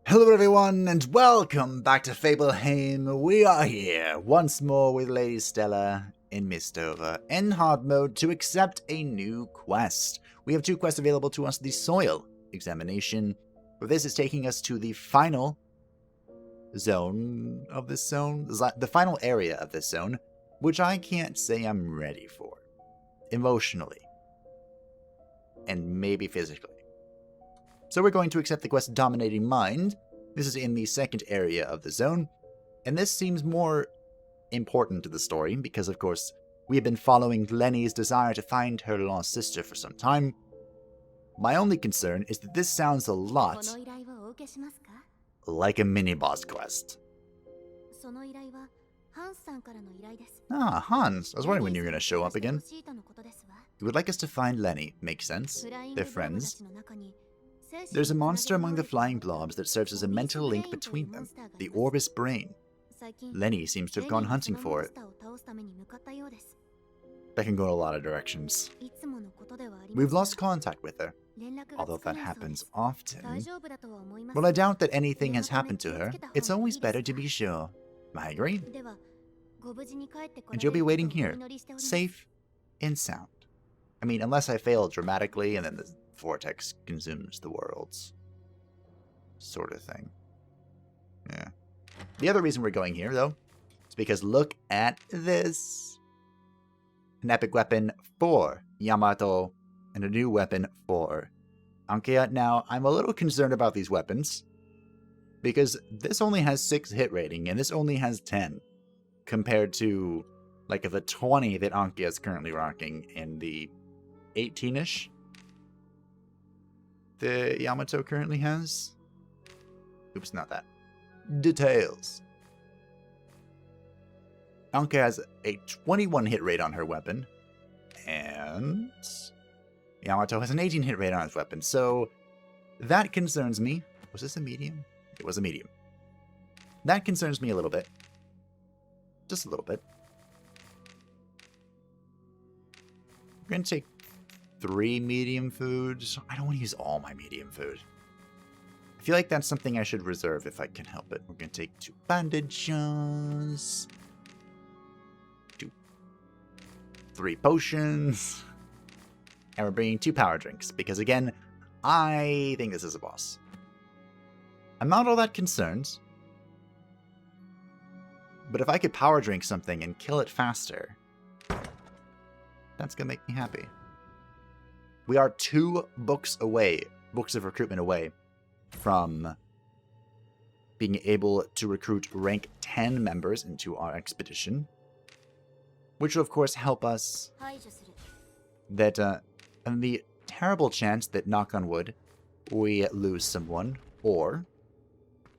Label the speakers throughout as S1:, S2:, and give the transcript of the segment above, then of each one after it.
S1: Hello everyone, and welcome back to Fableheim. We are here once more with Lady Stella in MISTOVER in hard mode to accept a new quest. We have two quests available to us: the Soil Examination, where this is taking us to the final zone of this zone, the final area of this zone, which I can't say I'm ready for, emotionally, and maybe physically. So we're going to accept the quest Dominating Mind. This is in the second area of the zone, and this seems more important to the story because, of course, we have been following Lenni's desire to find her lost sister for some time. My only concern is that this sounds a lot like a mini-boss quest. Ah, Hans. I was wondering when you were going to show up again. You would like us to find Lenni. Makes sense. They're friends. There's a monster among the flying blobs that serves as a mental link between them, the Orbis brain. Lenni seems to have gone hunting for it. That can go in a lot of directions. We've lost contact with her, although that happens often. Well, I doubt that anything has happened to her. It's always better to be sure. I agree. And you'll be waiting here, safe and sound. I mean, unless I fail dramatically and then the vortex consumes the worlds. Sort of thing. Yeah. The other reason we're going here, though, is because look at this. An epic weapon for Yamato and a new weapon for Ankea. Now, I'm a little concerned about these weapons because this only has 6 hit rating and this only has 10 compared to like the 20 that Ankea is currently rocking in the 18-ish the Yamato currently has. Oops, not that. Details. Ankea has a 21 hit rate on her weapon, and Yamato has an 18 hit rate on his weapon, so that concerns me. Was this a medium? It was a medium. That concerns me a little bit. Just a little bit. We're going to take 3 medium foods. I don't want to use all my medium food. I feel like that's something I should reserve if I can help it. We're going to take 2 bandages. 3 potions. And we're bringing 2 power drinks. Because again, I think this is a boss. I'm not all that concerned. But if I could power drink something and kill it faster, that's going to make me happy. We are 2 books away, books of recruitment away, from being able to recruit rank 10 members into our expedition, which will of course help us that, and the terrible chance that, knock on wood, we lose someone, or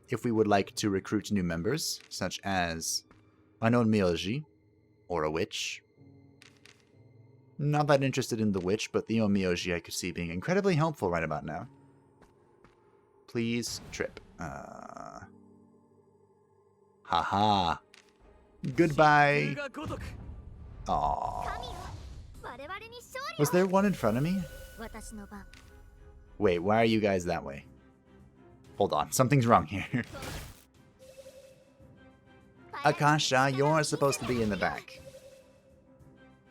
S1: if we would like to recruit new members, such as an Onmyoji, or a witch. Not that interested in the witch, but the Onmyoji I could see being incredibly helpful right about now. Please trip. Haha. Goodbye. Aww. Was there one in front of me? Wait, why are you guys that way? Hold on, something's wrong here. Akasha, you're supposed to be in the back.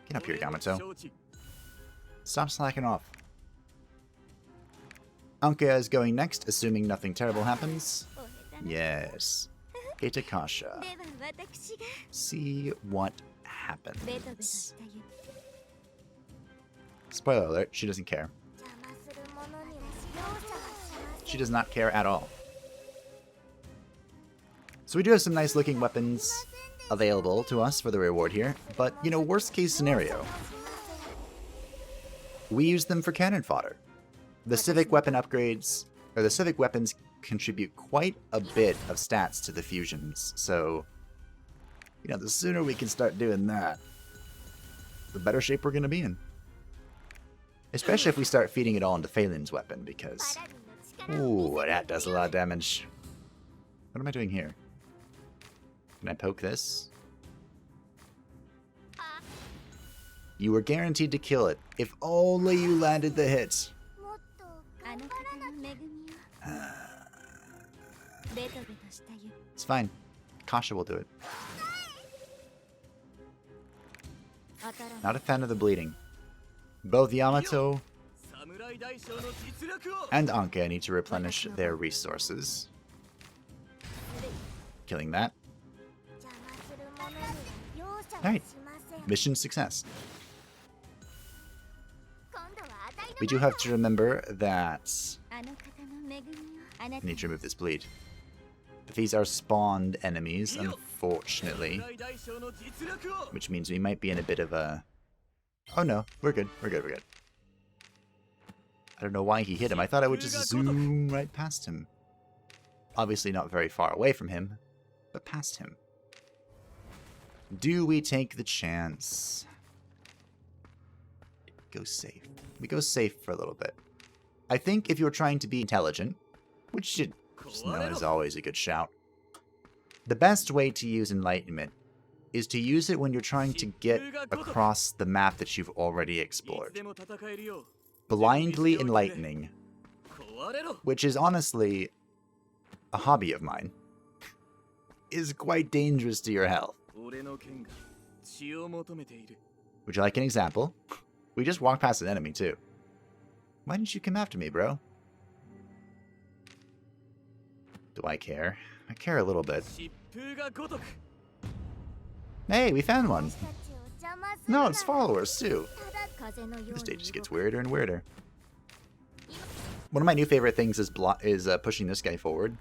S1: Get up here, Yamato. Stop slacking off. Ankea is going next, assuming nothing terrible happens. Yes. Get Akasha. See what happens. Spoiler alert, she doesn't care. She does not care at all. So we do have some nice looking weapons available to us for the reward here, but, you know, worst case scenario, we use them for cannon fodder. The civic weapon upgrades, or the civic weapons contribute quite a bit of stats to the fusions, so, you know, the sooner we can start doing that, the better shape we're going to be in. Especially if we start feeding it all into Faelin's weapon, because, ooh, that does a lot of damage. What am I doing here? Can I poke this? You were guaranteed to kill it. If only you landed the hit. It's fine. Akasha will do it. Not a fan of the bleeding. Both Yamato and Ankea need to replenish their resources. Killing that. Alright. Mission success. We do have to remember that I need to remove this bleed. But these are spawned enemies, unfortunately. Which means we might be in a bit of a... Oh no, we're good, we're good, we're good. I don't know why he hit him. I thought I would just zoom right past him. Obviously not very far away from him, but past him. Do we take the chance? Go safe. We go safe for a little bit. I think if you're trying to be intelligent, which you just know is always a good shout, the best way to use enlightenment is to use it when you're trying to get across the map that you've already explored. Blindly enlightening, which is honestly a hobby of mine, is quite dangerous to your health. Would you like an example? We just walked past an enemy too. Why didn't you come after me, bro? Do I care? I care a little bit. Hey, we found one. No, it's followers too. This day just gets weirder and weirder. One of my new favorite things is pushing this guy forward,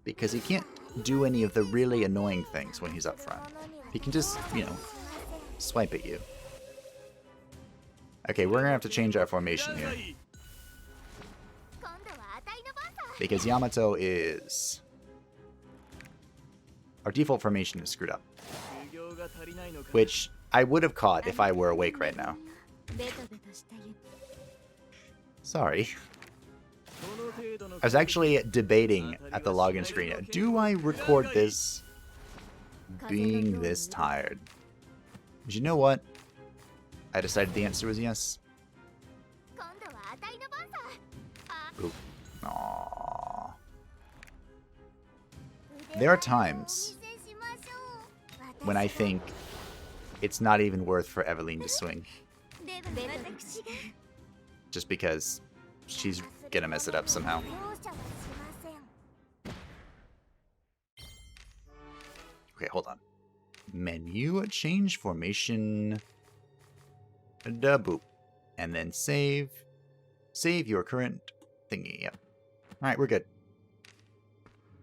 S1: because he can't do any of the really annoying things when he's up front. He can just, you know, swipe at you. Okay, we're gonna have to change our formation here, because Yamato is... Our default formation is screwed up, which I would have caught if I were awake right now. Sorry. I was actually debating at the login screen, do I record this being this tired? But you know what? I decided the answer was yes. Oop. Aww. There are times when I think it's not even worth for Evelin to swing. Just because she's gonna mess it up somehow. Okay, hold on. Menu, change formation. Boop. And then save. Save your current thingy. Yep. Alright, we're good.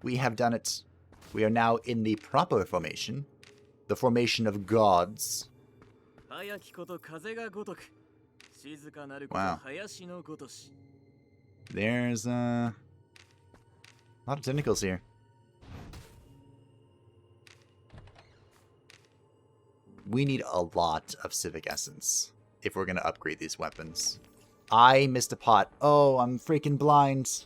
S1: We have done it. We are now in the proper formation. The formation of gods. Wow. There's a lot of tentacles here. We need a lot of civic essence if we're going to upgrade these weapons. I missed a pot. Oh, I'm freaking blind.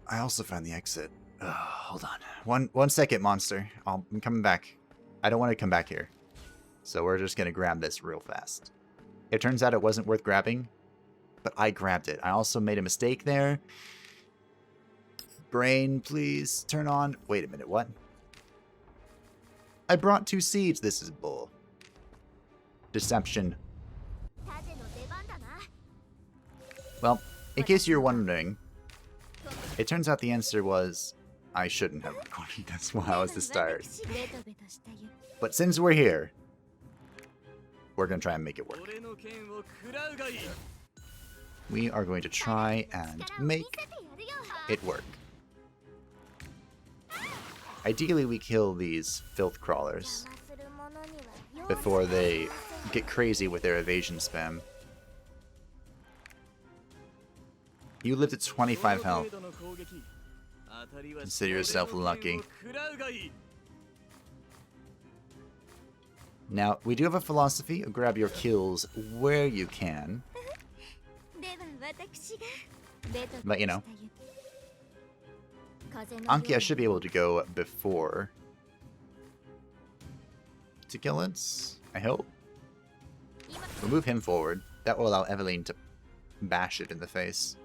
S1: I also found the exit. Hold on. One second, monster. I'm coming back. I don't want to come back here. So we're just going to grab this real fast. It turns out it wasn't worth grabbing, but I grabbed it. I also made a mistake there. Brain, please turn on. Wait a minute, what? I brought 2 seeds. This is bull. Deception. Well, in case you're wondering, it turns out the answer was I shouldn't have recorded this while I was the start. But since we're here, we're going to try and make it work. We are going to try and make it work. Ideally, we kill these filth crawlers before they get crazy with their evasion spam. You lived at 25 health. Consider yourself lucky. Now, we do have a philosophy of grab your kills where you can. But, you know, Ankea should be able to go before to kill it. I hope. We'll move him forward. That will allow Evelyn to bash it in the face.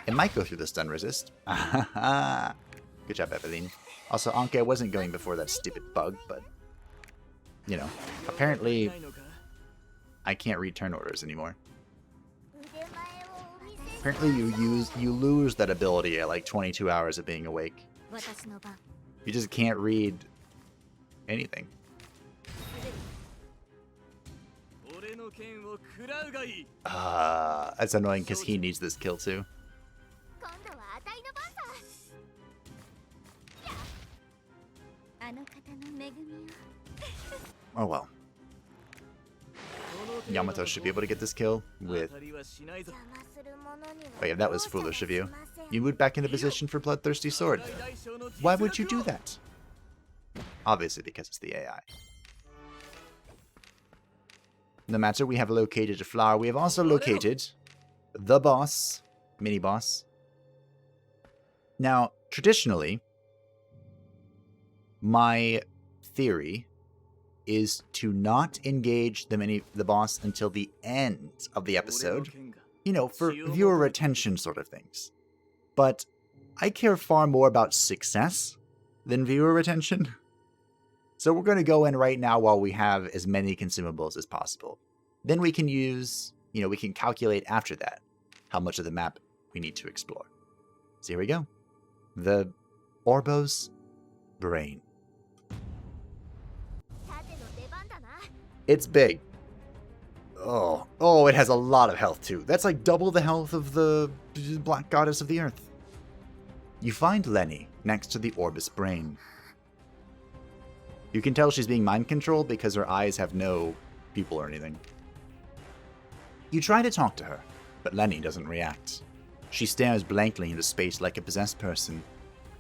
S1: It might go through the stun resist. Good job, Evelyn. Also, Ankea wasn't going before that stupid bug, but... You know, apparently... I can't read turn orders anymore. Apparently you lose that ability at like 22 hours of being awake. You just can't read anything. That's annoying because he needs this kill too. Oh well. Yamato should be able to get this kill with... Oh yeah, that was foolish of you. You moved back into position for Bloodthirsty Sword. Why would you do that? Obviously because it's the AI. No matter, we have located a flower. We have also located the boss, mini-boss. Now, traditionally, my theory is to not engage the boss until the end of the episode. You know, for viewer retention sort of things. But I care far more about success than viewer retention. So we're going to go in right now while we have as many consumables as possible. Then we can use, you know, we can calculate after that how much of the map we need to explore. So here we go. The Orbis brain. It's big. Oh, it has a lot of health too. That's like double the health of the Black Goddess of the Earth. You find Lenni next to the Orbis brain. You can tell she's being mind controlled because her eyes have no pupil or anything. You try to talk to her, but Lenni doesn't react. She stares blankly into space like a possessed person.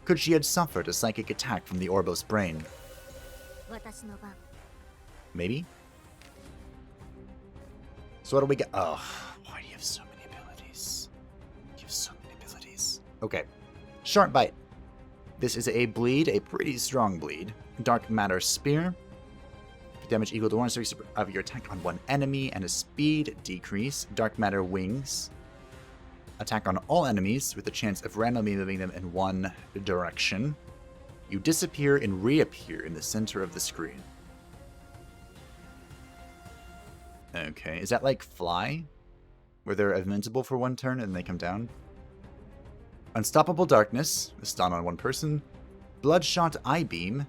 S1: Could she have suffered a psychic attack from the Orbis brain? Maybe? So what do we get? Oh, why do you have so many abilities? You have so many abilities. Okay. Sharp Bite. This is a bleed, a pretty strong bleed. Dark Matter Spear. Damage equal to 1/6 of your attack on one enemy and a speed decrease. Dark Matter Wings. Attack on all enemies with a chance of randomly moving them in one direction. You disappear and reappear in the center of the screen. Okay, is that like Fly? Where they're invincible for one turn and they come down? Unstoppable Darkness, a stun on one person. Bloodshot Eye Beam.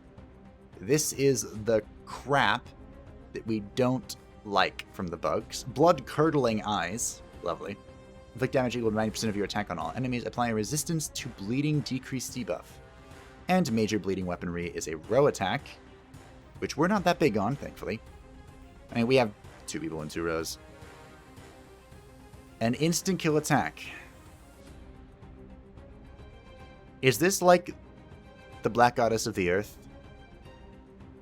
S1: This is the crap that we don't like from the bugs. Blood Curdling Eyes. Lovely. Inflict damage equal to 90% of your attack on all enemies. Applying resistance to bleeding decrease debuff. And Major Bleeding Weaponry is a row attack, which we're not that big on, thankfully. I mean, we have 2 people in 2 rows. An instant kill attack. Is this like the Black Goddess of the Earth?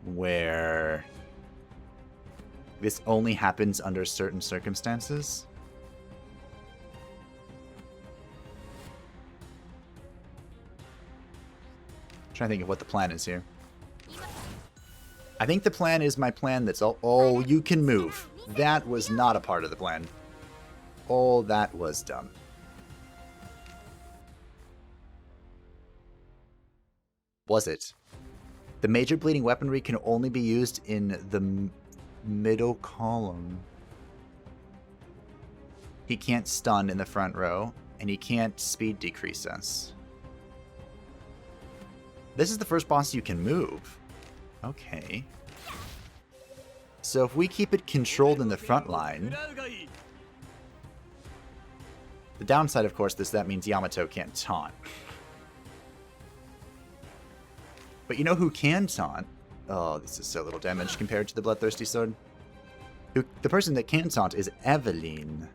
S1: Where this only happens under certain circumstances? I'm trying to think of what the plan is here. I think the plan is my plan that's all... Oh, you can move. That was not a part of the plan. Oh, that was dumb. Was it? The Major Bleeding Weaponry can only be used in the middle column. He can't stun in the front row, and he can't speed decrease us. This is the first boss you can move. Okay. So if we keep it controlled in the front line... The downside, of course, is that means Yamato can't taunt. But you know who can taunt? Oh, this is so little damage compared to the Bloodthirsty Sword. The person that can taunt is Evelin.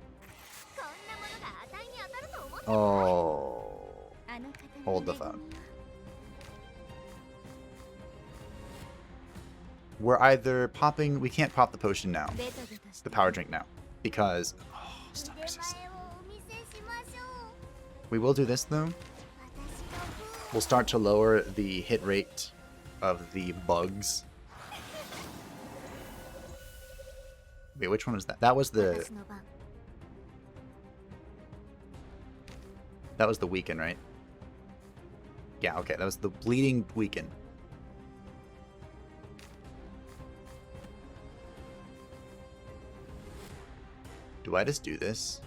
S1: Oh. Hold the phone. We're either popping... We can't pop the potion now. The power drink now. Because... Oh, stun resist. We will do this, though. We'll start to lower the hit rate of the bugs. Wait, which one was that? That was the... That was the weaken, right? Yeah, okay, that was the bleeding weaken. Do I just do this?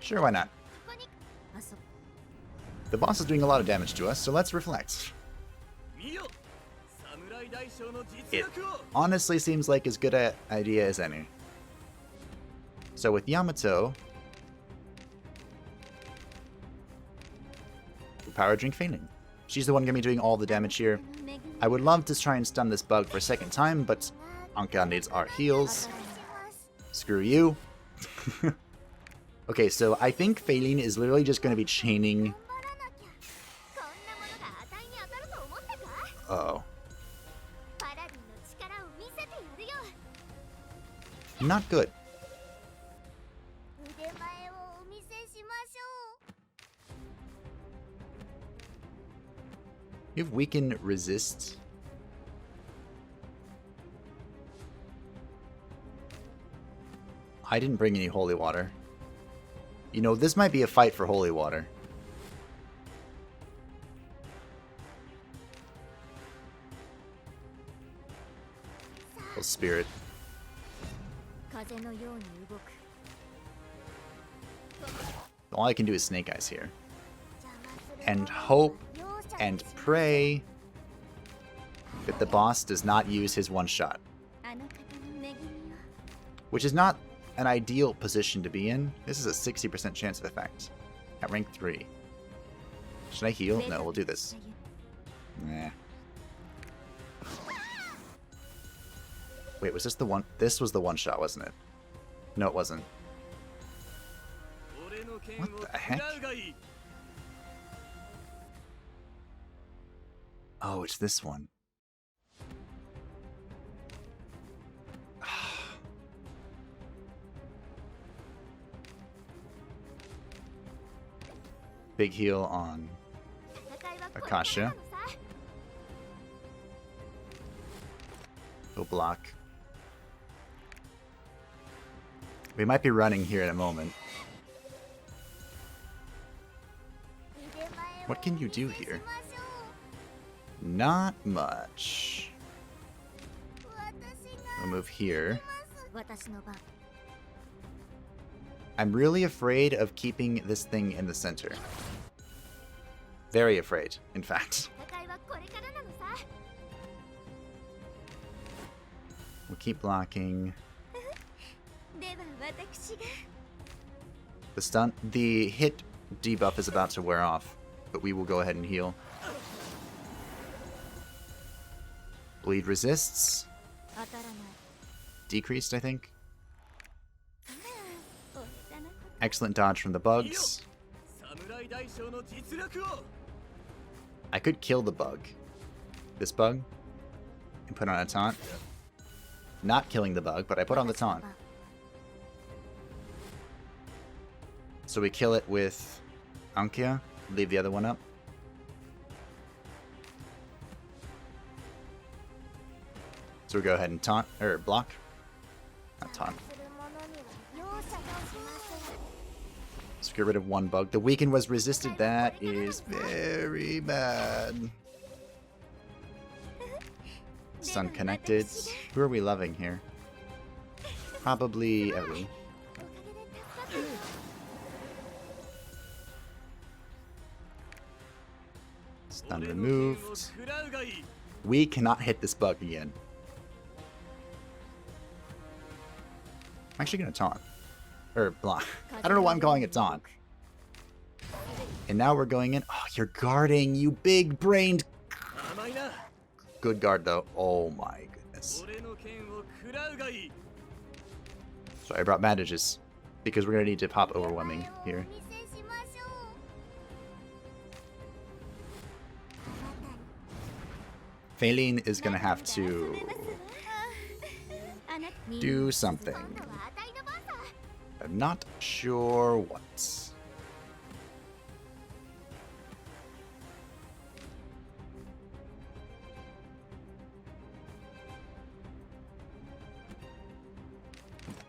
S1: Sure, why not? The boss is doing a lot of damage to us, so let's reflect. It honestly seems like as good an idea as any. So with Yamato, we'll power drink Faelin. She's the one going to be doing all the damage here. I would love to try and stun this bug for a second time, but Ankea needs our heals. Screw you. Okay, so I think Faelin is literally just going to be chaining... Uh-oh. Not good. You have weaken resist. I didn't bring any holy water. You know, this might be a fight for holy water. Oh, spirit. All I can do is snake eyes here. And hope and pray that the boss does not use his one shot. Which is not an ideal position to be in. This is a 60% chance of effect. At rank 3. Should I heal? No, we'll do this. Nah. Wait, was this the one? This was the one shot, wasn't it? No, it wasn't. What the heck? Oh, it's this one. Big heal on Akasha. Go block. We might be running here in a moment. What can you do here? Not much. We'll move here. I'm really afraid of keeping this thing in the center. Very afraid, in fact. We'll keep blocking. The hit debuff is about to wear off, but we will go ahead and heal. Bleed resists. Decreased, I think. Excellent dodge from the bugs. I could kill the bug. This bug. And put on a taunt. Not killing the bug, but I put on the taunt. So we kill it with Ankea. Leave the other one up. So we go ahead and taunt, or block. Not taunt. Let's get rid of one bug. The weaken was resisted. That is very bad. Stun connected. Who are we loving here? Probably Evelin. Stun removed. We cannot hit this bug again. I'm actually going to taunt. Or block. I don't know why I'm calling it taunt. And now we're going in. Oh, you're guarding, you big-brained. Good guard, though. Oh my goodness. So I brought bandages. Because we're going to need to pop overwhelming here. Faelin is going to have to do something. I'm not sure what.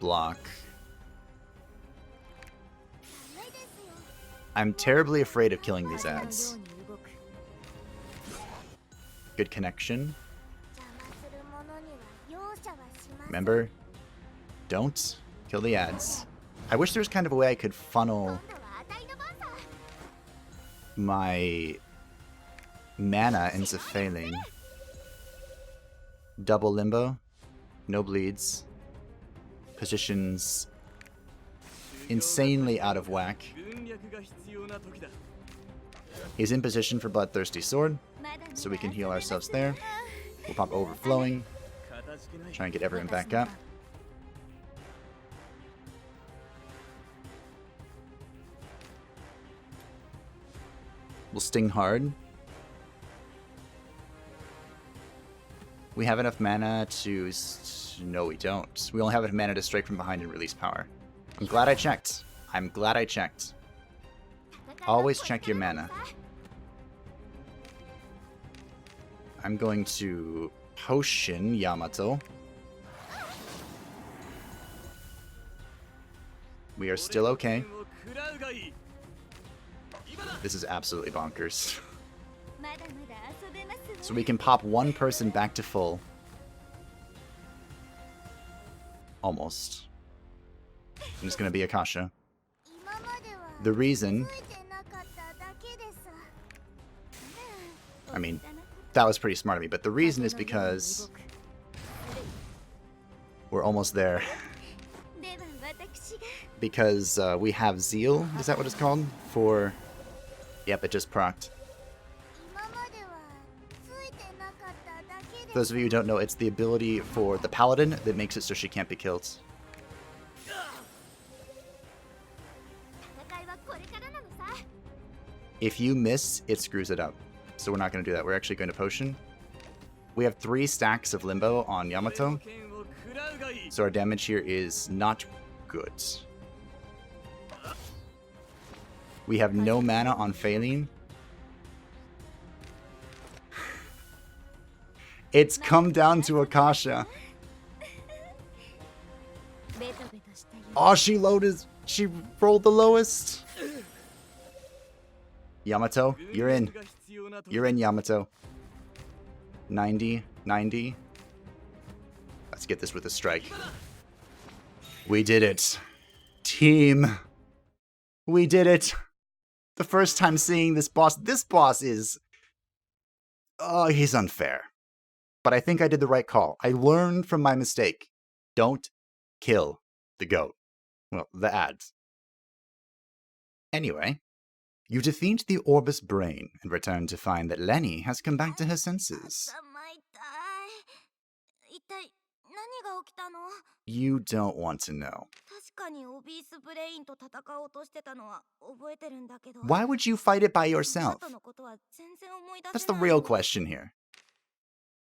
S1: block. I'm terribly afraid of killing these ads. Good connection. Remember, don't kill the ads. I wish there was kind of a way I could funnel my mana into Faelin. Double limbo, no bleeds, positions insanely out of whack. He's in position for Bloodthirsty Sword, so we can heal ourselves there. We'll pop Overflowing, try and get everyone back up. We'll sting hard. We have enough mana to... No, we don't. We only have enough mana to strike from behind and release power. I'm glad I checked. I'm glad I checked. Always check your mana. I'm going to potion Yamato. We are still okay. This is absolutely bonkers. So we can pop one person back to full. Almost. And it's gonna be Akasha. The reason... I mean, that was pretty smart of me, but the reason is because... we're almost there. Because we have Zeal, is that what it's called? For... Yep, it just procced. For those of you who don't know, it's the ability for the Paladin that makes it so she can't be killed. If you miss, it screws it up. So we're not going to do that. We're actually going to potion. We have 3 stacks of Limbo on Yamato. So our damage here is not good. We have no mana on Faelin. It's come down to Akasha. Oh, she rolled the lowest. Yamato, you're in. You're in, Yamato. 90, 90. Let's get this with a strike. We did it. Team. We did it. The first time seeing this boss. This boss is... Oh, he's unfair. But I think I did the right call. I learned from my mistake. Don't kill the goat. Well, the ads. Anyway, you defeat the Orbis brain and return to find that Lenni has come back to her senses. You don't want to know. Why would you fight it by yourself? That's the real question here.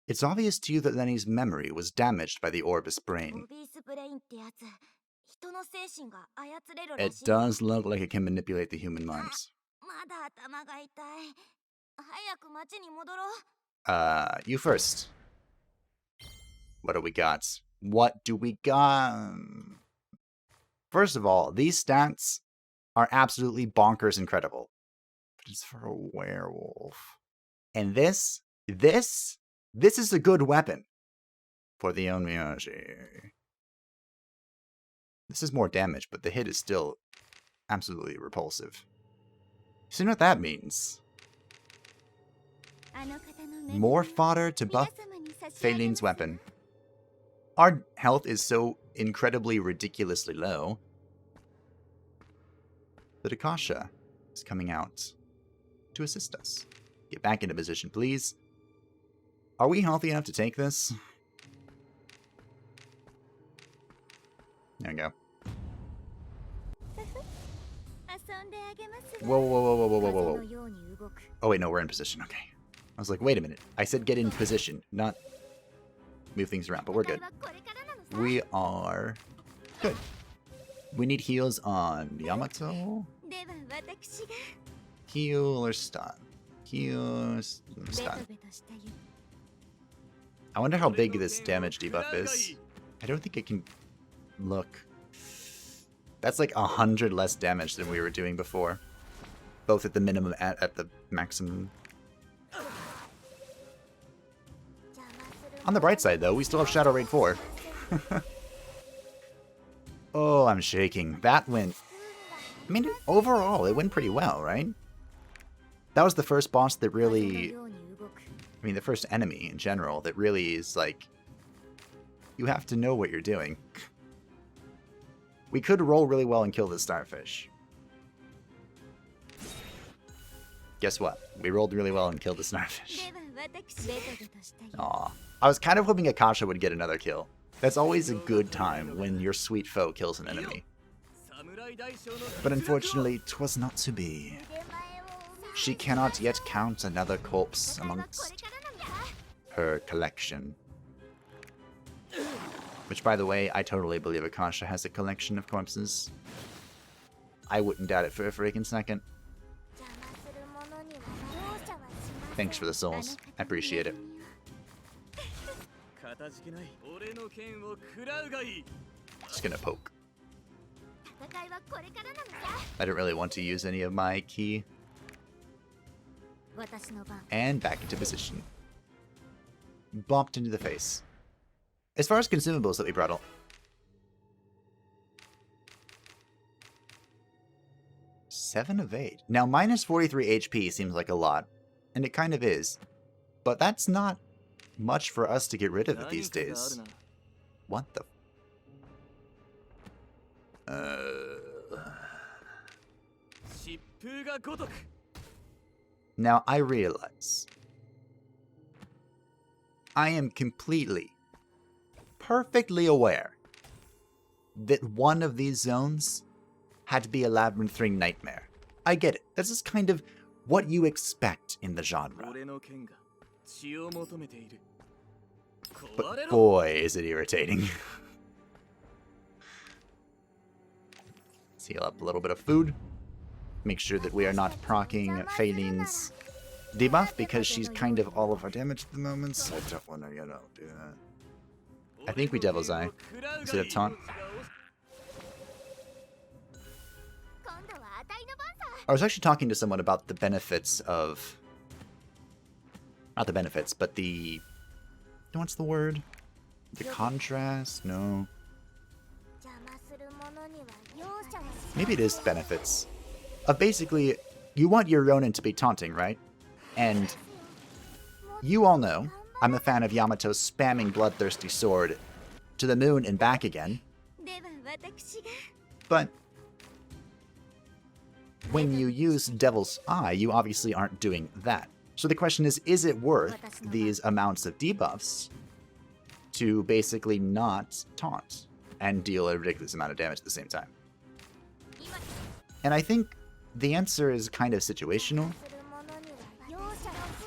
S1: It's obvious to you that Lenni's memory was damaged by the Orbis brain. It does look like it can manipulate the human minds. You first. What do we got? What do we got? First of all, these stats are absolutely bonkers incredible. But it's for a werewolf. And this is a good weapon for the Onmyoji. This is more damage, but the hit is still absolutely repulsive. So you know what that means? More fodder to buff Faelin's weapon. Our health is so incredibly ridiculously low that Akasha is coming out to assist us. Get back into position, please. Are we healthy enough to take this? There we go. Whoa, whoa, whoa, whoa, whoa, whoa, whoa, whoa. Oh wait, no, we're in position. Okay. I was like, wait a minute. I said get in position, not move things around, but we're good. We are good. We need heals on Yamato. Heal or stun. Heal or stun. I wonder how big this damage debuff is. I don't think it can... look. That's like 100 less damage than we were doing before. Both at the minimum and at the maximum. On the bright side, though, we still have Shadow Raid 4. Oh, I'm shaking. That went... I mean, overall, it went pretty well, right? That was the first boss that really... I mean, the first enemy in general that really is like... You have to know what you're doing. We could roll really well and kill this starfish. Guess what? We rolled really well and killed the starfish. Aw. I was kind of hoping Akasha would get another kill. That's always a good time when your sweet foe kills an enemy. But unfortunately, 'twas not to be. She cannot yet count another corpse amongst her collection. Which, by the way, I totally believe Akasha has a collection of corpses. I wouldn't doubt it for a freaking second. Thanks for the souls. I appreciate it. Just gonna poke. I don't really want to use any of my key. And back into position. Bopped into the face. As far as consumables that we brought up. Seven of 8. Now, minus 43 HP seems like a lot. And it kind of is. But that's not much for us to get rid of it these days. What the... Now, I realize I am completely, perfectly aware that one of these zones had to be a labyrinthine nightmare. I get it. This is kind of what you expect in the genre. But boy, is it irritating. Let's heal up a little bit of food. Make sure that we are not proccing Faelin's debuff because she's kind of all of our damage at the moment, so I don't want to, do that. I think we Devil's Eye instead of Taunt. I was actually talking to someone about the benefits of... Not the benefits, but the... What's the word? The contrast? No. Maybe it is benefits. Of basically, you want your Ronin to be taunting, right? And you all know I'm a fan of Yamato spamming Bloodthirsty Sword to the moon and back again. But when you use Devil's Eye, you obviously aren't doing that. So the question is it worth these amounts of debuffs to basically not taunt and deal a ridiculous amount of damage at the same time? And I think the answer is kind of situational.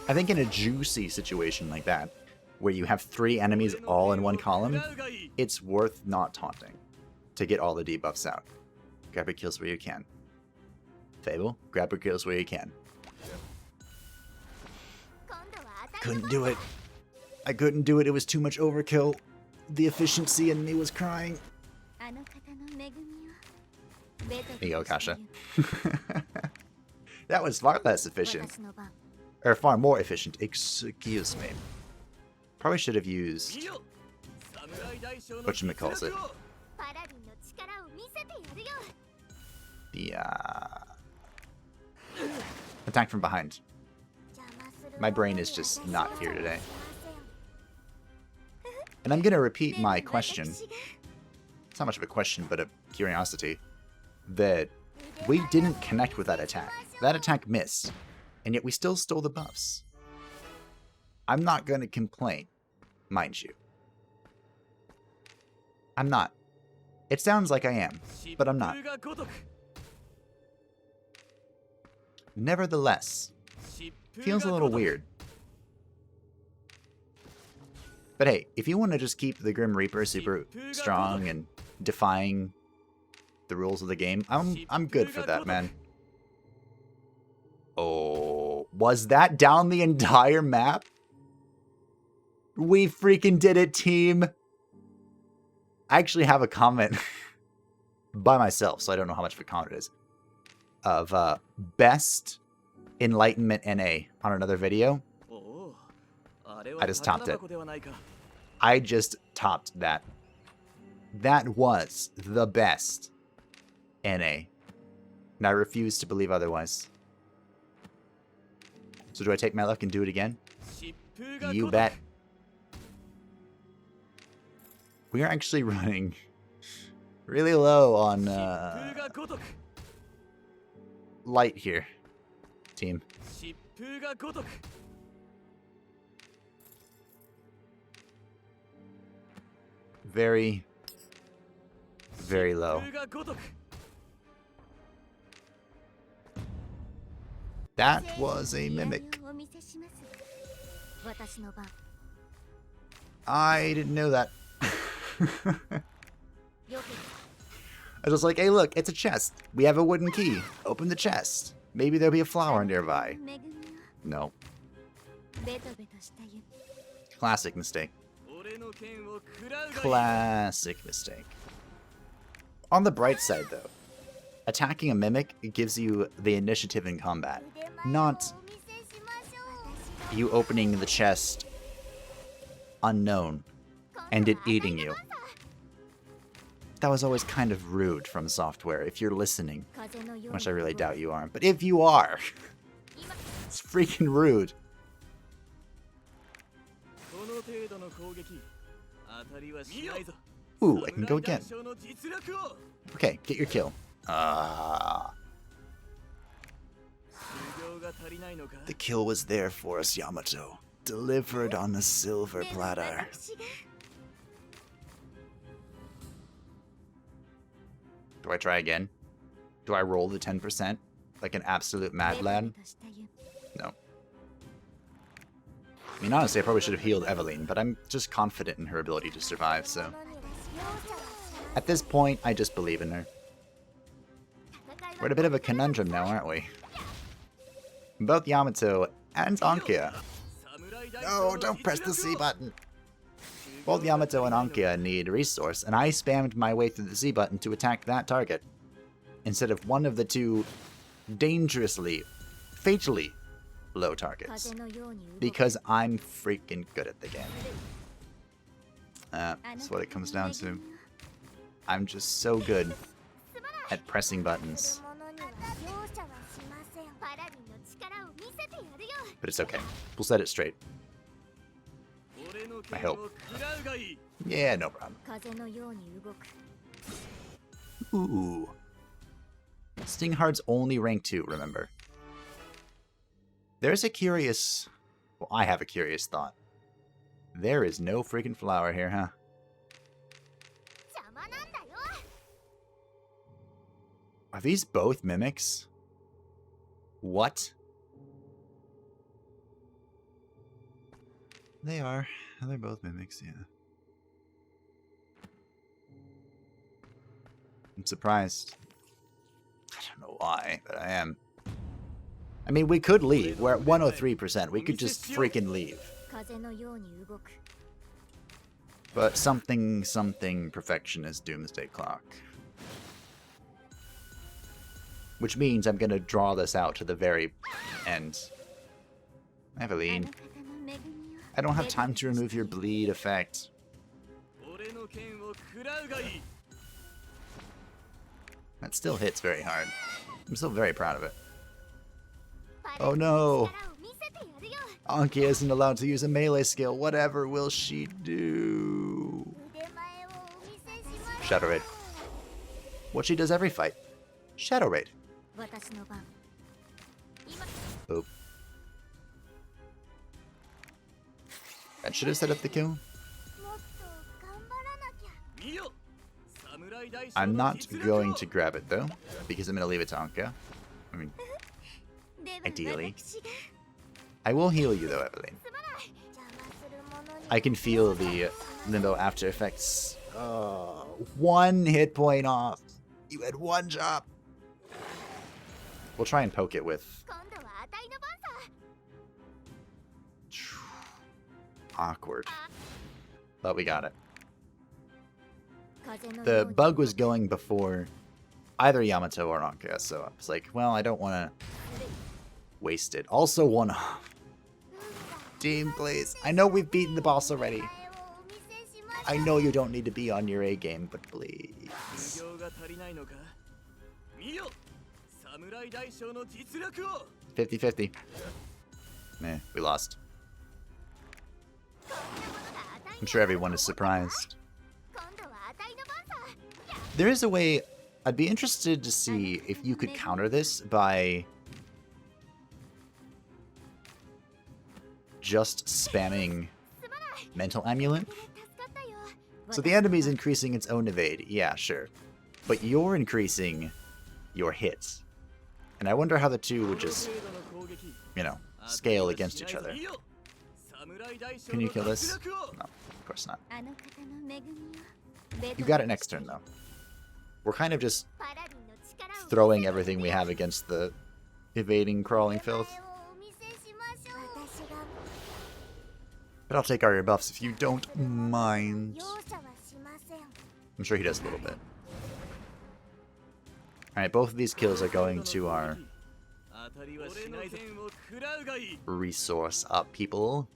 S1: I think in a juicy situation like that, where you have 3 enemies all in one column, it's worth not taunting to get all the debuffs out. Grab your kills where you can. Fable, grab your kills where you can. Couldn't do it. I couldn't do it. It was too much overkill. The efficiency in me was crying. There you go, Akasha. That was far less efficient. Or far more efficient. Excuse me. Probably should have used... whatchamacallit it. The, attack from behind. My brain is just not here today. And I'm gonna repeat my question. It's not much of a question, but a curiosity. That we didn't connect with that attack. That attack missed. And yet we still stole the buffs. I'm not gonna complain, mind you. I'm not. It sounds like I am, but I'm not. Nevertheless, feels a little weird. But hey, if you want to just keep the Grim Reaper super strong and defying the rules of the game, I'm good for that, man. Oh, was that down the entire map? We freaking did it, team. I actually have a comment by myself, so I don't know how much of a comment it is, of best enlightenment NA on another video. I just topped it. I just topped that. That was the best NA. And I refuse to believe otherwise. So do I take my luck and do it again? You bet. We are actually running really low on light here, team. Very, very low. That was a mimic. I didn't know that. I was just like, hey look, it's a chest. We have a wooden key. Open the chest. Maybe there'll be a flower nearby. No. Classic mistake. Classic mistake. On the bright side though, attacking a mimic gives you the initiative in combat, not you opening the chest unknown and it eating you. That was always kind of rude from software, if you're listening. Which I really doubt you are. But if you are, it's freaking rude. Ooh, I can go again. Okay, get your kill. The kill was there for us, Yamato. Delivered on a silver platter. Do I try again? Do I roll the 10% like an absolute mad lad? No. I mean, honestly, I probably should have healed Evelin, but I'm just confident in her ability to survive, so... At this point, I just believe in her. We're in a bit of a conundrum now, aren't we? Both Yamato and Ankea. No, don't press the C button! Both Yamato and Ankea need a resource, and I spammed my way through the C button to attack that target, instead of one of the two dangerously, fatally low targets, because I'm freaking good at the game. That's what it comes down to. I'm just so good at pressing buttons. But it's okay. We'll set it straight. I hope. Yeah, no problem. Ooh. Stingheart's only rank 2, remember. There's a curious... Well, I have a curious thought. There is no freaking flower here, huh? Are these both mimics? What? They are. They're both mimics, yeah. I'm surprised. I don't know why, but I am. I mean, we could leave. We're at 103%. We could just freaking leave. But something perfectionist doomsday clock. Which means I'm gonna draw this out to the very end. Evelin. I don't have time to remove your bleed effect. That still hits very hard. I'm still very proud of it. Oh no! Ankea isn't allowed to use a melee skill. Whatever will she do? Shadow Raid. What she does every fight. Shadow Raid. Oop. That should have set up the kill. I'm not going to grab it though, because I'm going to leave it to Ankea. I mean, ideally. I will heal you though, Evelin. I can feel the limbo after effects. Oh, 1 hit point off. You had 1 job. We'll try and poke it with... Awkward. But we got it. The bug was going before either Yamato or Ankea, so I was like, well, I don't want to waste it. Also one off. Team, please. I know we've beaten the boss already. I know you don't need to be on your A game, but please. 50-50. Meh, we lost. I'm sure everyone is surprised. There is a way. I'd be interested to see if you could counter this by just spamming Mental Amulet. So the enemy's increasing its own evade, yeah, sure. But you're increasing your hits. And I wonder how the two would just, you know, scale against each other. Can you kill this? No, of course not. You got it next turn, though. We're kind of just throwing everything we have against the evading, crawling filth. But I'll take all your buffs if you don't mind. I'm sure he does a little bit. Alright, both of these kills are going to our resource up people.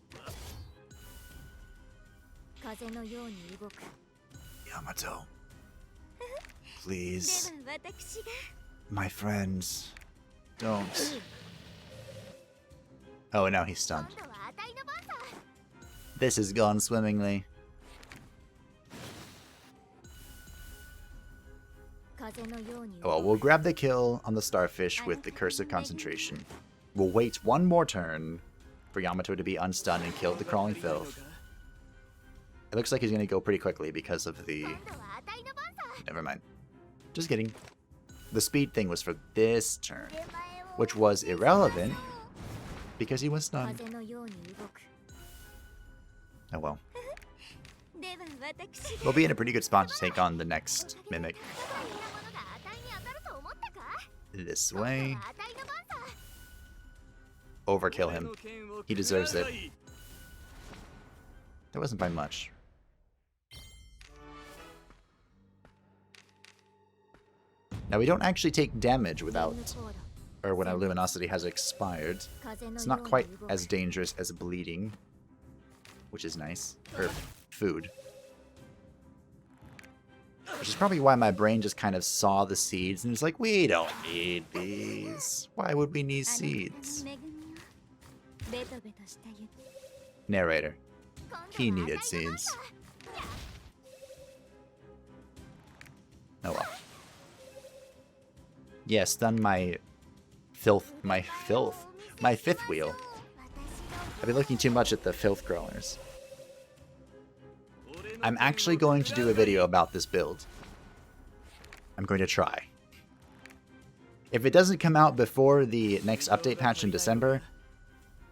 S1: Yamato. Please. My friends. Don't. Oh, now he's stunned. This has gone swimmingly. Oh, well, we'll grab the kill on the starfish with the Curse of Concentration. We'll wait one more turn for Yamato to be unstunned and kill the crawling filth. It looks like he's going to go pretty quickly because of the... Never mind. Just kidding. The speed thing was for this turn, which was irrelevant because he was stunned. Oh well. We'll be in a pretty good spot to take on the next Mimic. This way. Overkill him. He deserves it. That wasn't by much. Now we don't actually take damage without, or when our luminosity has expired. It's not quite as dangerous as bleeding, which is nice. Or food. Which is probably why my brain just kind of saw the seeds and was like, we don't need these. Why would we need seeds? Narrator. He needed seeds. Oh well. Yeah, stun my filth. My fifth wheel. I've been looking too much at the filth crawlers. I'm actually going to do a video about this build. I'm going to try. If it doesn't come out before the next update patch in December,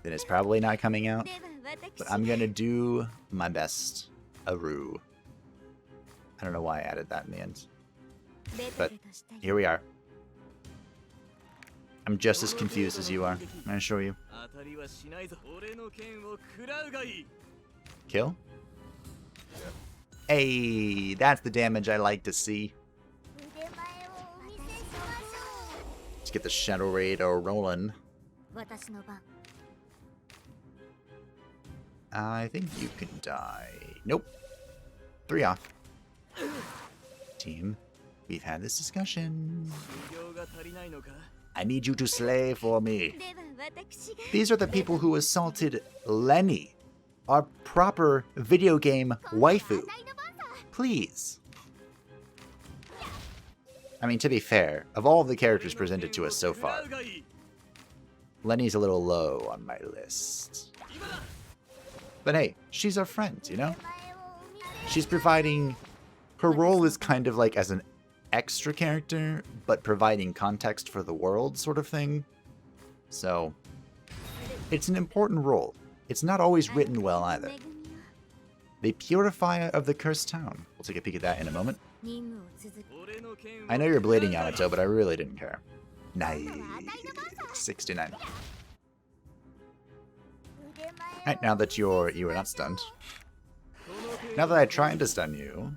S1: then it's probably not coming out. But I'm going to do my best. Aru. I don't know why I added that in the end. But here we are. I'm just as confused as you are, I assure you. Kill? Hey, that's the damage I like to see. Let's get the Shadow Raid rolling. I think you can die. Nope. 3 off. Team, we've had this discussion. I need you to slay for me. These are the people who assaulted Lenni, our proper video game waifu. Please. I mean, to be fair, of all of the characters presented to us so far, Lenni's a little low on my list. But hey, she's our friend, you know? She's providing... Her role is kind of like as an extra character, but providing context for the world sort of thing. So, it's an important role. It's not always written well either. The Purifier of the Cursed Town. We'll take a peek at that in a moment. I know you're bleeding, Yamato, but I really didn't care. Nice. 69. Alright, now that you are not stunned. Now that I tried to stun you...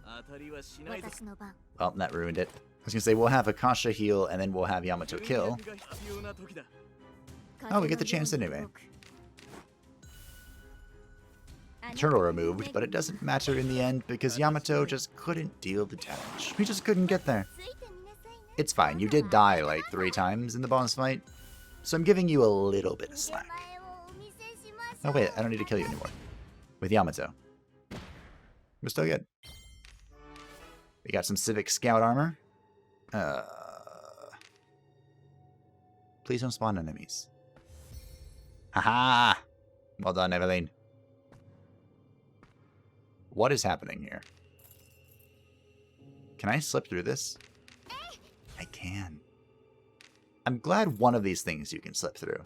S1: Well, that ruined it. I was gonna say, we'll have Akasha heal, and then we'll have Yamato kill. Oh, we get the chance anyway. Turtle removed, but it doesn't matter in the end, because Yamato just couldn't deal the damage. He just couldn't get there. It's fine, you did die like 3 times in the boss fight, so I'm giving you a little bit of slack. Oh wait, I don't need to kill you anymore. With Yamato. We're still good. We got some Civic Scout armor. Please don't spawn enemies. Haha! Well done, Evelin. What is happening here? Can I slip through this? I can. I'm glad one of these things you can slip through.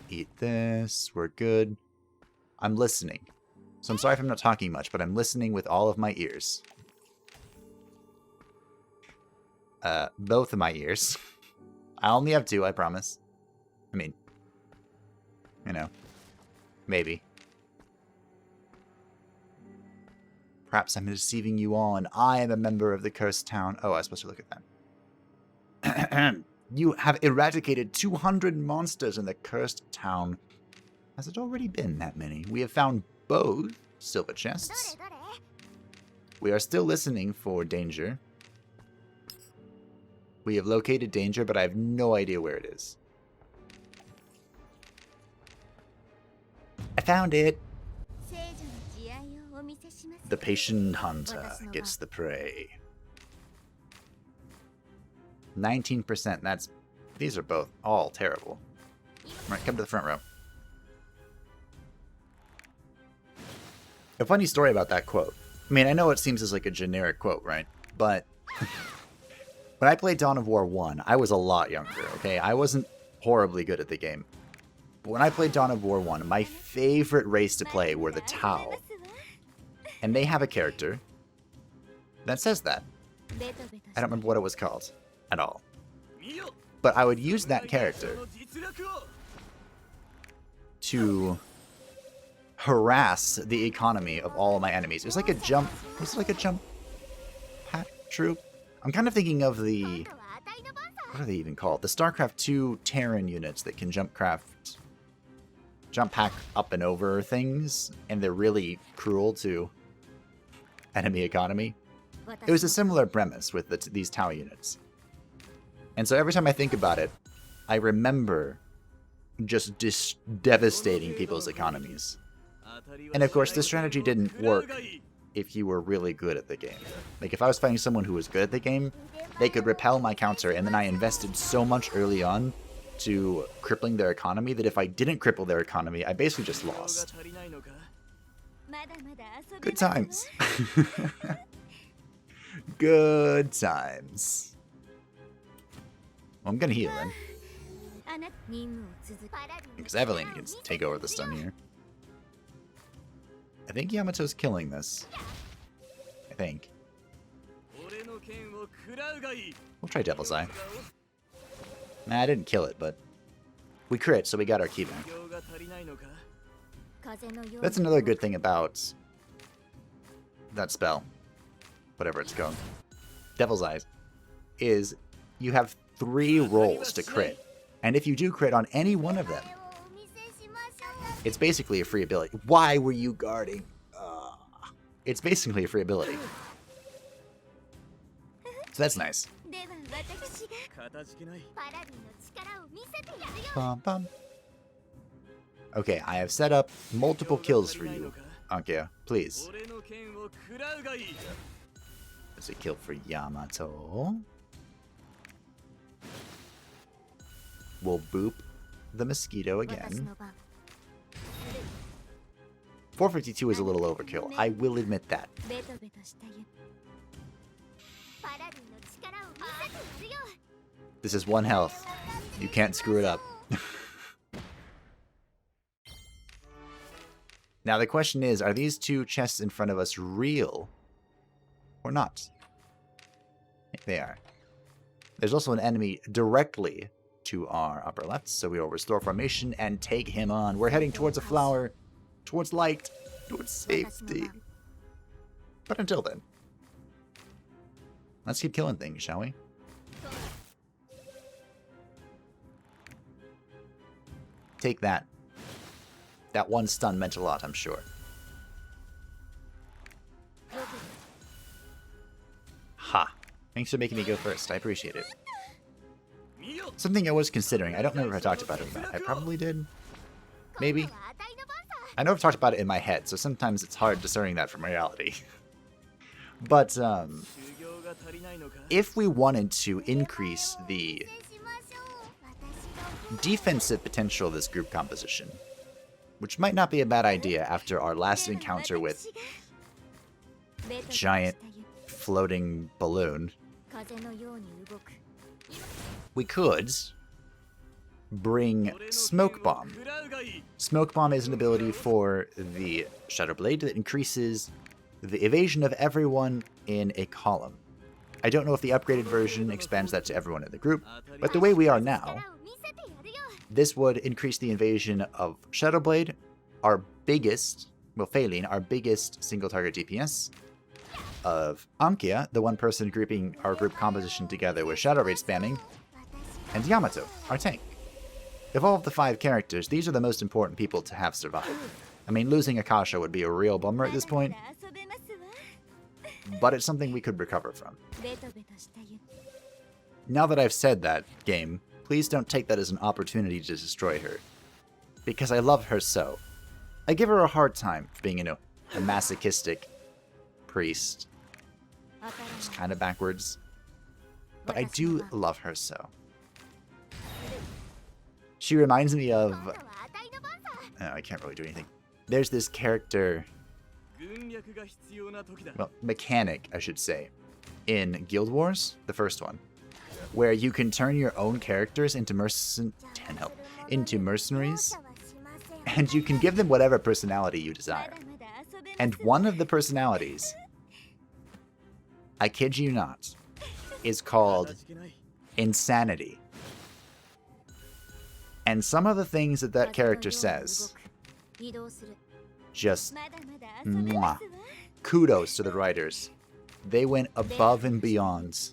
S1: Eat this. We're good. I'm listening. So I'm sorry if I'm not talking much, but I'm listening with all of my ears. Both of my ears. I only have 2, I promise. I mean, you know, maybe. Perhaps I'm deceiving you all, and I am a member of the cursed town. Oh, I was supposed to look at that. You have eradicated 200 monsters in the cursed town. Has it already been that many? We have found both silver chests. We are still listening for danger. We have located danger, but I have no idea where it is. I found it! The patient hunter gets the prey. 19%, that's... These are both all terrible. Alright, come to the front row. A funny story about that quote. I mean, I know it seems as like a generic quote, right? But... when I played Dawn of War 1, I was a lot younger, okay? I wasn't horribly good at the game. But when I played Dawn of War 1, my favorite race to play were the Tau. And they have a character that says that. I don't remember what it was called at all. But I would use that character to harass the economy of all of my enemies. It was like a jump... Was it like a jump pack troop? I'm kind of thinking of the... What are they even called? The StarCraft 2 Terran units that can jump pack up and over things, and they're really cruel to enemy economy. It was a similar premise with these Tau units. And so every time I think about it, I remember just devastating people's economies. And of course, this strategy didn't work if you were really good at the game. Like, if I was fighting someone who was good at the game, they could repel my counter, and then I invested so much early on to crippling their economy that if I didn't cripple their economy, I basically just lost. Good times. Good times. Well, I'm gonna heal then. Because Evelin can take over the stun here. I think Yamato's killing this. I think. We'll try Devil's Eye. Nah, I didn't kill it, but we crit, so we got our key back. That's another good thing about that spell, whatever it's called, Devil's Eyes, is you have 3 rolls to crit. And if you do crit on any one of them, it's basically a free ability. Why were you guarding? It's basically a free ability. So that's nice. Bum, bum. Okay, I have set up multiple kills for you, Ankea. Please. There's a kill for Yamato. We'll boop the mosquito again. 452 is a little overkill. I will admit that. This is 1 health. You can't screw it up. Now the question is, are these 2 chests in front of us real or not? I think they are. There's also an enemy directly to our upper left, so we will restore formation and take him on. We're heading towards a flower, towards light, towards safety. But until then, let's keep killing things, shall we? Take that. That one stun meant a lot, I'm sure. Ha. Thanks for making me go first. I appreciate it. Something I was considering. I don't remember if I talked about it or not. I probably did. Maybe. I know I've talked about it in my head, so sometimes it's hard discerning that from reality. But, if we wanted to increase the defensive potential of this group composition, which might not be a bad idea after our last encounter with a giant floating balloon, we could bring Smoke Bomb. Smoke Bomb is an ability for the Shadow Blade that increases the evasion of everyone in a column. I don't know if the upgraded version expands that to everyone in the group, but the way we are now, this would increase the evasion of Shadow Blade, our biggest, well, Faelin, our biggest single target DPS, of Ankea, the one person grouping our group composition together with Shadow Raid spamming, and Yamato, our tank. Of all of the 5 characters, these are the most important people to have survived. I mean, losing Akasha would be a real bummer at this point, but it's something we could recover from. Now that I've said that, game, please don't take that as an opportunity to destroy her, because I love her so. I give her a hard time for being, a masochistic priest. Just kind of backwards. But I do love her so. She reminds me of... Oh, I can't really do anything. There's this character... Well, mechanic, I should say, in Guild Wars, the first one, where you can turn your own characters into mercenaries, and you can give them whatever personality you desire. And one of the personalities, I kid you not, is called Insanity. And some of the things that that character says, just mwah. Kudos to the writers. They went above and beyond.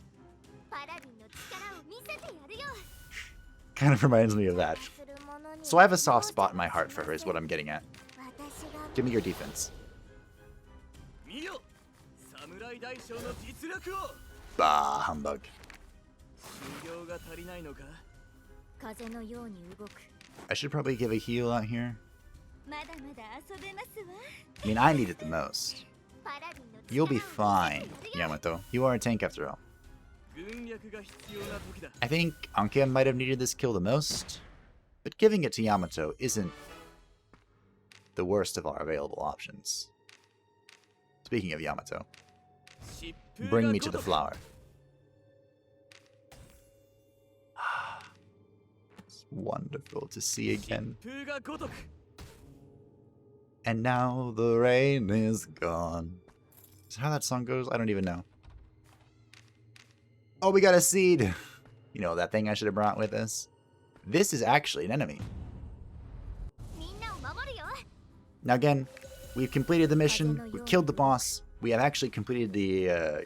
S1: Kind of reminds me of that. So I have a soft spot in my heart for her, is what I'm getting at. Give me your defense. Bah, humbug. I should probably give a heal out here. I mean, I need it the most. You'll be fine, Yamato. You are a tank after all. I think Ankea might have needed this kill the most, but giving it to Yamato isn't the worst of our available options. Speaking of Yamato, bring me to the flower. It's wonderful to see again. And now the rain is gone. Is that how that song goes? I don't even know. Oh, we got a seed! You know, that thing I should have brought with us? This is actually an enemy. Now again, we've completed the mission, we've killed the boss, we have actually completed the,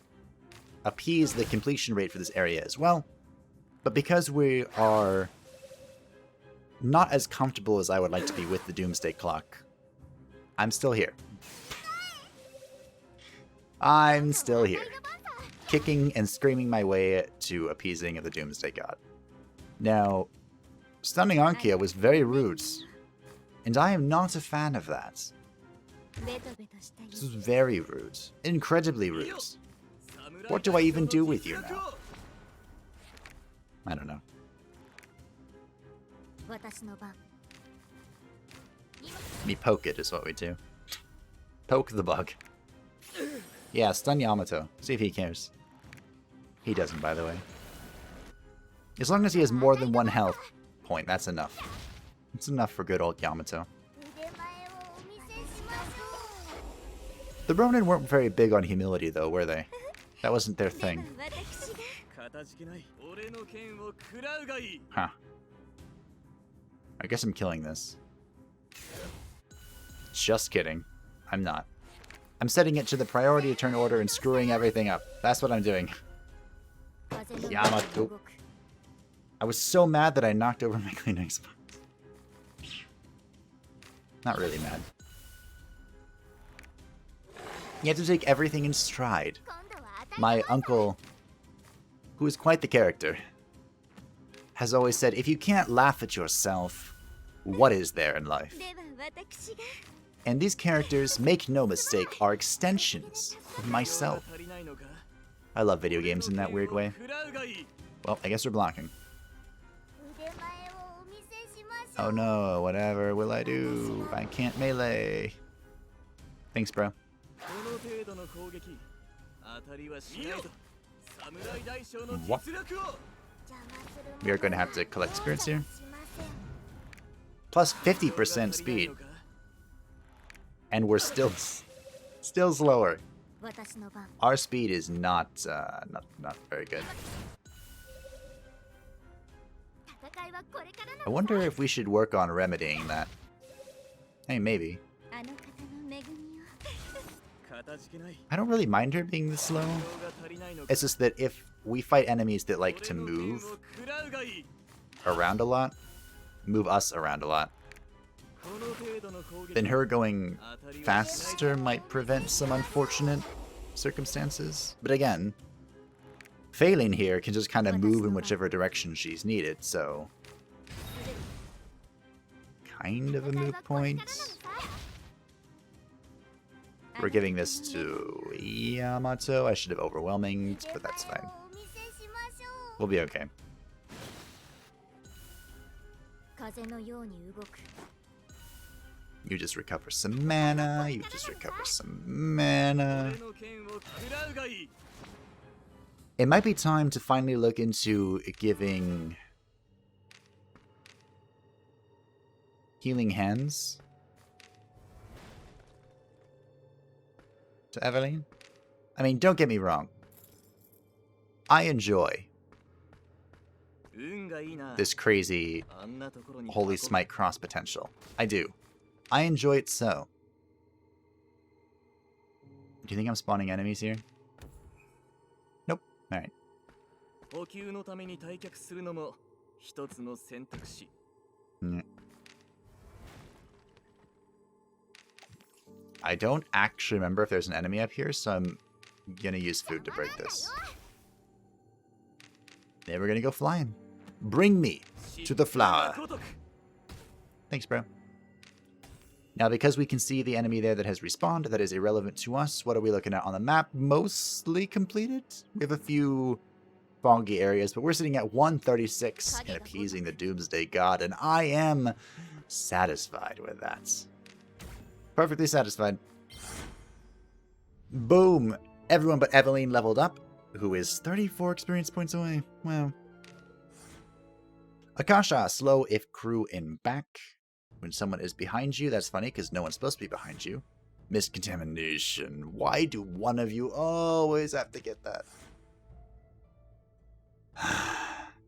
S1: appeased the completion rate for this area as well. But because we are not as comfortable as I would like to be with the Doomsday Clock, I'm still here. I'm still here. Kicking and screaming my way to appeasing of the Doomsday God. Now, stunning Ankea was very rude, and I am not a fan of that. This was very rude. Incredibly rude. What do I even do with you now? I don't know. Me poke it is what we do. Poke the bug. Yeah, stun Yamato. See if he cares. He doesn't, by the way. As long as he has more than 1 health point, that's enough. It's enough for good old Yamato. The Ronin weren't very big on humility, though, were they? That wasn't their thing. Huh. I guess I'm killing this. Just kidding. I'm not. I'm setting it to the priority turn order and screwing everything up. That's what I'm doing. Yamato. I was so mad that I knocked over my cleaning spot. Not really mad. You have to take everything in stride. My uncle, who is quite the character, has always said, if you can't laugh at yourself, what is there in life? And these characters, make no mistake, are extensions of myself. I love video games in that weird way. Well, I guess we're blocking. Oh no, whatever will I do? I can't melee. Thanks, bro. What? We are going to have to collect spirits here. Plus 50% speed. And we're still slower. Our speed is not very good. I wonder if we should work on remedying that. Hey, maybe. I don't really mind her being this slow. It's just that if we fight enemies that like to move around a lot, move us around a lot, then her going faster might prevent some unfortunate circumstances. But again, Faelin here can just kind of move in whichever direction she's needed, so kind of a moot point. We're giving this to Yamato. I should have overwhelming, but that's fine. We'll be okay. You just recover some mana. You just recover some mana. It might be time to finally look into giving healing hands to Evelin. I mean, don't get me wrong. I enjoy this crazy Holy Smite cross potential. I do. I enjoy it so. Do you think I'm spawning enemies here? Nope. Alright. I don't actually remember if there's an enemy up here, so I'm gonna use food to break this. Then we're gonna go flying. Bring me to the flower. Thanks, bro. Now, because we can see the enemy there that has respawned, that is irrelevant to us. What are we looking at on the map? Mostly completed. We have a few foggy areas, but we're sitting at 136 and appeasing the Doomsday God, and I am satisfied with that. Perfectly satisfied. Boom! Everyone but Evelin leveled up, who is 34 experience points away. Wow. Akasha, slow if crew in back. When someone is behind you, that's funny because no one's supposed to be behind you. Miscontamination. Why do one of you always have to get that?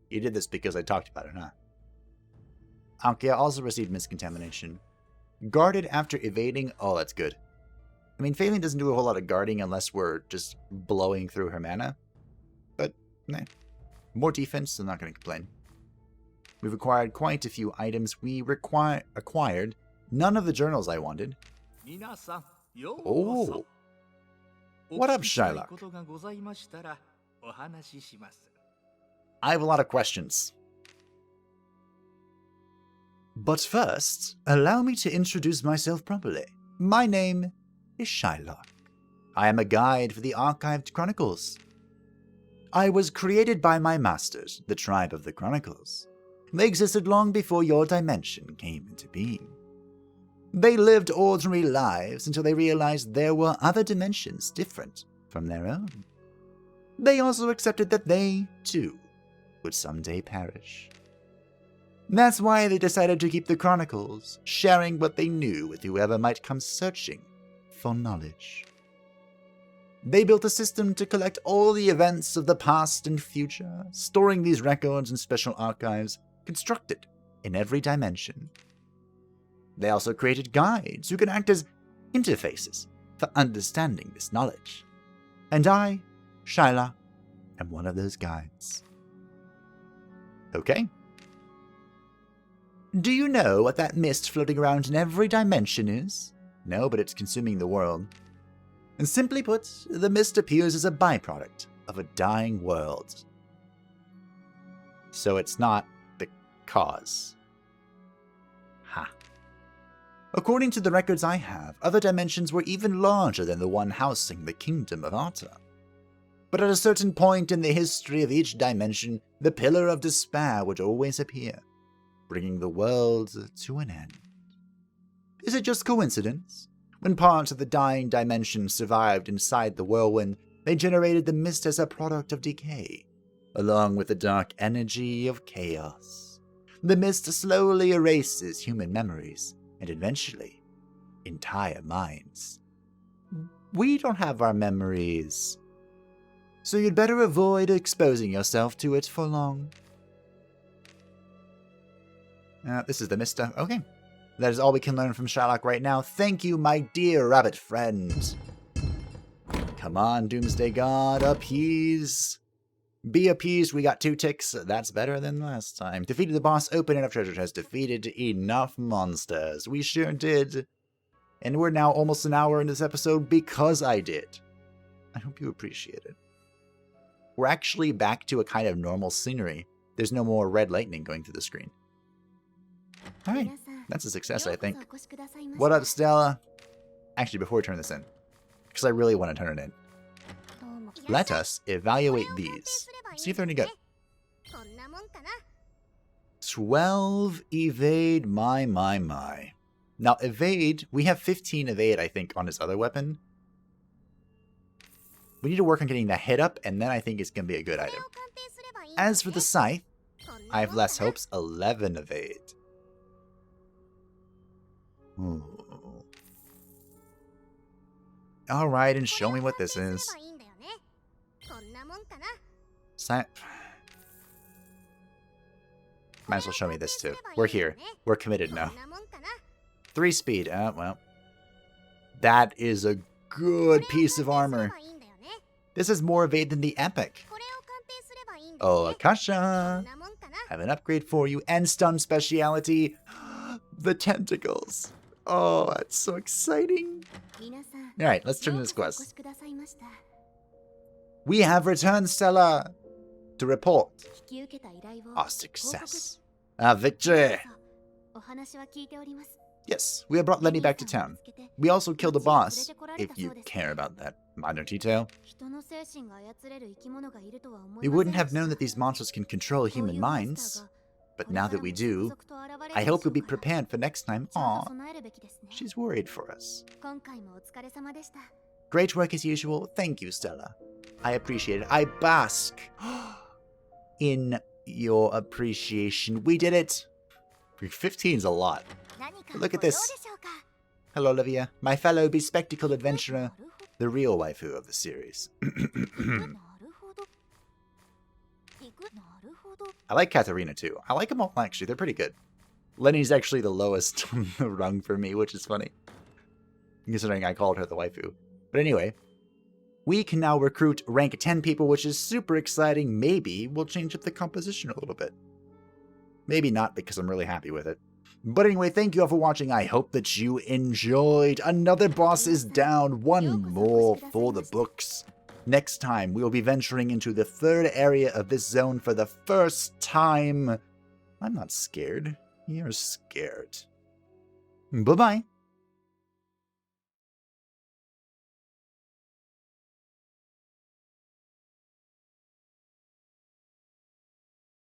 S1: You did this because I talked about it, huh? Ankea also received miscontamination. Guarded after evading. Oh, that's good. I mean, Faelin doesn't do a whole lot of guarding unless we're just blowing through her mana. But, nah. More defense, I'm not going to complain. We've acquired quite a few items. We acquired none of the journals I wanted. Oh. What up, Shylock? I have a lot of questions. But first, allow me to introduce myself properly. My name is Shylock. I am a guide for the Archived Chronicles. I was created by my masters, the Tribe of the Chronicles. They existed long before your dimension came into being. They lived ordinary lives until they realized there were other dimensions different from their own. They also accepted that they, too, would someday perish. That's why they decided to keep the Chronicles, sharing what they knew with whoever might come searching for knowledge. They built a system to collect all the events of the past and future, storing these records in special archives constructed in every dimension. They also created guides who can act as interfaces for understanding this knowledge. And I, Shyla, am one of those guides. Okay. Do you know what that mist floating around in every dimension is? No, but it's consuming the world. And simply put, the mist appears as a byproduct of a dying world. So it's not the cause. Ha. According to the records I have, other dimensions were even larger than the one housing the kingdom of Arta. But at a certain point in the history of each dimension, the Pillar of Despair would always appear, bringing the world to an end. Is it just coincidence? When parts of the dying dimension survived inside the whirlwind, they generated the mist as a product of decay, along with the dark energy of chaos. The mist slowly erases human memories, and eventually, entire minds. We don't have our memories, so you'd better avoid exposing yourself to it for long. This is the mist stuff. Okay. That is all we can learn from Shylock right now. Thank you, my dear rabbit friend. Come on, Doomsday God, appease. Be appeased, we got 2 ticks. That's better than last time. Defeated the boss, open enough treasure chest. Defeated enough monsters. We sure did. And we're now almost an hour in this episode because I did. I hope you appreciate it. We're actually back to a kind of normal scenery. There's no more red lightning going through the screen. Alright, that's a success, I think. What up, Stella? Actually, before we turn this in, because I really want to turn it in, let us evaluate these. See if they're any good. 12 evade, my. Now, evade, we have 15 evade, I think, on his other weapon. We need to work on getting the hit up, and then I think it's going to be a good item. As for the scythe, I have less hopes, 11 evade. Alright, and show me what this is. Might as well show me this too. We're here. We're committed now. 3 speed. Well. That is a good piece of armor. This is more evade than the epic. Oh, Akasha! I have an upgrade for you and stun speciality. The tentacles. Oh, that's so exciting. Alright, let's turn to this quest. We have returned, Stella, to report our success. Our victory. Yes, we have brought Lenni back to town. We also killed the boss, if you care about that minor detail. We wouldn't have known that these monsters can control human minds, but now that we do, I hope you'll be prepared for next time. Aw, she's worried for us. Great work as usual. Thank you, Stella. I appreciate it. I bask in your appreciation. We did it. 15's a lot. Look at this. Hello, Olivia. My fellow bespectacled adventurer. The real waifu of the series. I like Katarina too. I like them all actually. They're pretty good. Lenni's actually the lowest on the rung for me, which is funny, considering I called her the waifu. But anyway, we can now recruit rank 10 people, which is super exciting. Maybe we'll change up the composition a little bit. Maybe not, because I'm really happy with it. But anyway, thank you all for watching. I hope that you enjoyed. Another boss is down. One more for the books. Next time, we will be venturing into the 3rd area of this zone for the first time. I'm not scared. You're scared. Bye-bye.